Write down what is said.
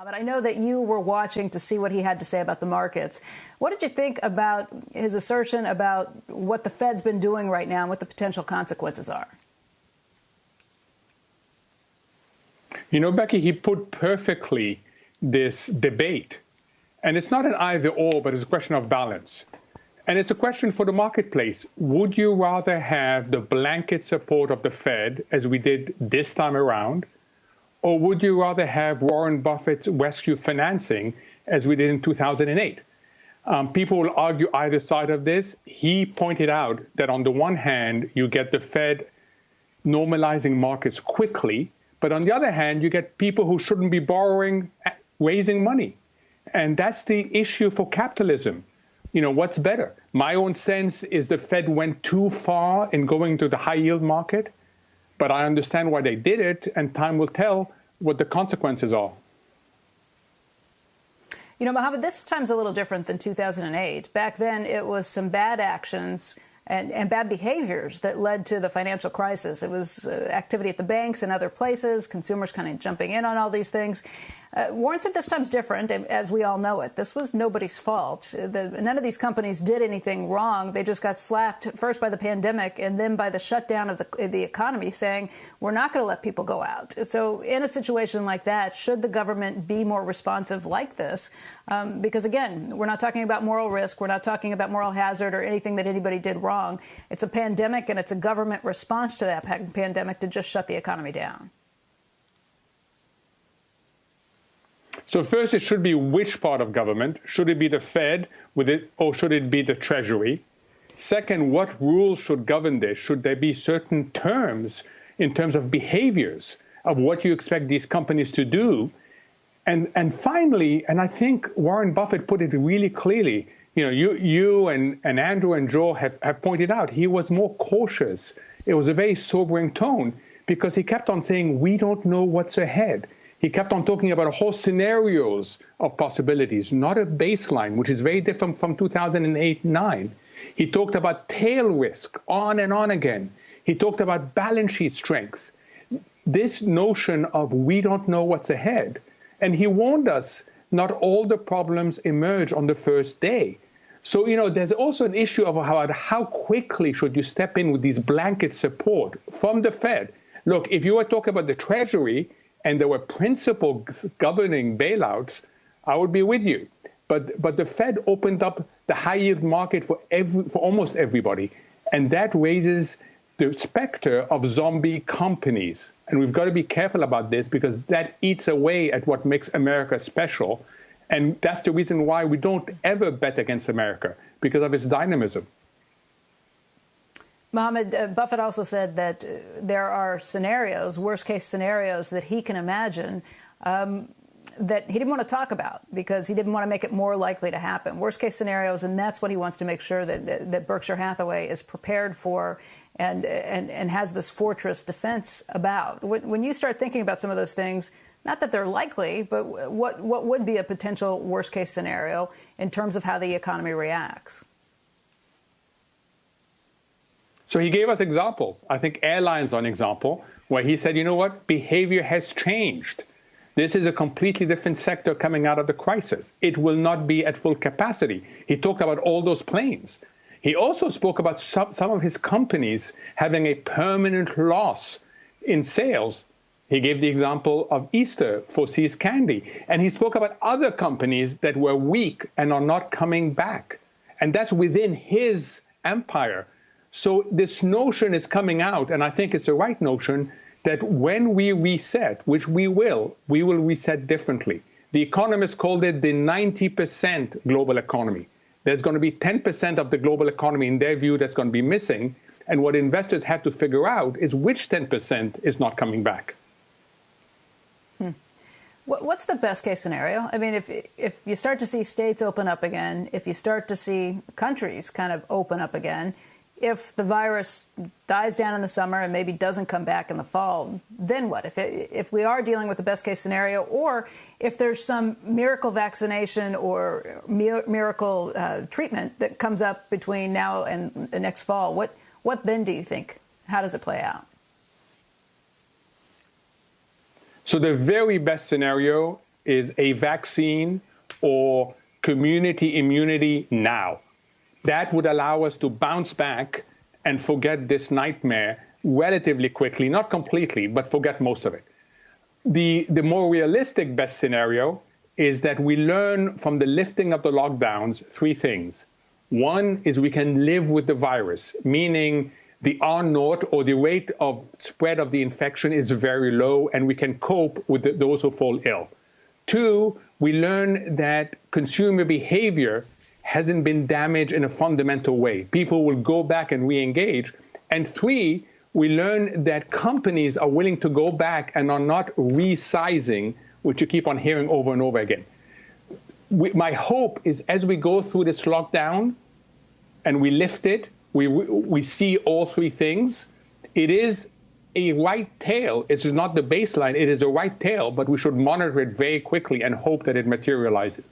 But I know that you were watching to see what he had to say about the markets. What did you think about his assertion about what the Fed's been doing right now and what the potential consequences are? You know, Becky, he put perfectly this debate. And it's not an either or, but it's a question of balance. And it's a question for the marketplace. Would you rather have the blanket support of the Fed, as we did this time around, or would you rather have Warren Buffett's rescue financing, as we did in 2008? People will argue either side of this. He pointed out that on the one hand, you get the Fed normalizing markets quickly, but on the other hand, you get people who shouldn't be borrowing, raising money. And that's the issue for capitalism. You know, what's better? My own sense is the Fed went too far in going to the high yield market. But I understand why they did it, and time will tell what the consequences are. You know, Mohamed, this time's a little different than 2008. Back then, it was some bad actions and bad behaviors that led to the financial crisis. It was activity at the banks and other places, consumers kind of jumping in on all these things. Warren said this time's different, as we all know it. This was nobody's fault. None of these companies did anything wrong. They just got slapped first by the pandemic and then by the shutdown of the economy, saying we're not going to let people go out. So in a situation like that, should the government be more responsive like this? Because, again, we're not talking about moral risk. We're not talking about moral hazard or anything that anybody did wrong. It's a pandemic, and it's a government response to that pandemic to just shut the economy down. So first, it should be which part of government? Should it be the Fed with it, or should it be the Treasury? Second, what rules should govern this? Should there be certain terms in terms of behaviors of what you expect these companies to do? And finally, and I think Warren Buffett put it really clearly, you know, you and Andrew and Joe have pointed out, he was more cautious. It was a very sobering tone because he kept on saying, we don't know what's ahead. He kept on talking about a whole scenarios of possibilities, not a baseline, which is very different from 2008-9. He talked about tail risk on and on again. He talked about balance sheet strength. This notion of we don't know what's ahead. And he warned us not all the problems emerge on the first day. So, you know, there's also an issue of how quickly should you step in with these blanket support from the Fed. Look, if you were talking about the Treasury, and there were principles governing bailouts, I would be with you. But the Fed opened up the high yield market for almost everybody. And that raises the specter of zombie companies. And we've got to be careful about this because that eats away at what makes America special. And that's the reason why we don't ever bet against America, because of its dynamism. Mohamed, Buffett also said that there are scenarios, worst-case scenarios, that he can imagine that he didn't want to talk about because he didn't want to make it more likely to happen. Worst-case scenarios, and that's what he wants to make sure that Berkshire Hathaway is prepared for and has this fortress defense about. When you start thinking about some of those things, not that they're likely, but what would be a potential worst-case scenario in terms of how the economy reacts? So he gave us examples. I think airlines are an example where he said, you know what, behavior has changed. This is a completely different sector coming out of the crisis. It will not be at full capacity. He talked about all those planes. He also spoke about some of his companies having a permanent loss in sales. He gave the example of Easter for See's Candy. And he spoke about other companies that were weak and are not coming back. And that's within his empire. So this notion is coming out, and I think it's the right notion, that when we reset, which we will reset differently. The economists called it the 90% global economy. There's going to be 10% of the global economy, in their view, that's going to be missing. And what investors have to figure out is which 10% is not coming back. What's the best case scenario? I mean, if you start to see states open up again, if you start to see countries kind of open up again, if the virus dies down in the summer and maybe doesn't come back in the fall, then what? If we are dealing with the best case scenario, or if there's some miracle vaccination or miracle treatment that comes up between now and the next fall, what then do you think? How does it play out? So the very best scenario is a vaccine or community immunity now. That would allow us to bounce back and forget this nightmare relatively quickly, not completely, but forget most of it. The more realistic best scenario is that we learn from the lifting of the lockdowns three things. One is we can live with the virus, meaning the R0 or the rate of spread of the infection is very low and we can cope with those who fall ill. Two, we learn that consumer behavior hasn't been damaged in a fundamental way. People will go back and re-engage. And three, we learn that companies are willing to go back and are not resizing, which you keep on hearing over and over again. My hope is as we go through this lockdown and we lift it, we see all three things. It is a right tail. It's not the baseline. It is a right tail, but we should monitor it very quickly and hope that it materializes.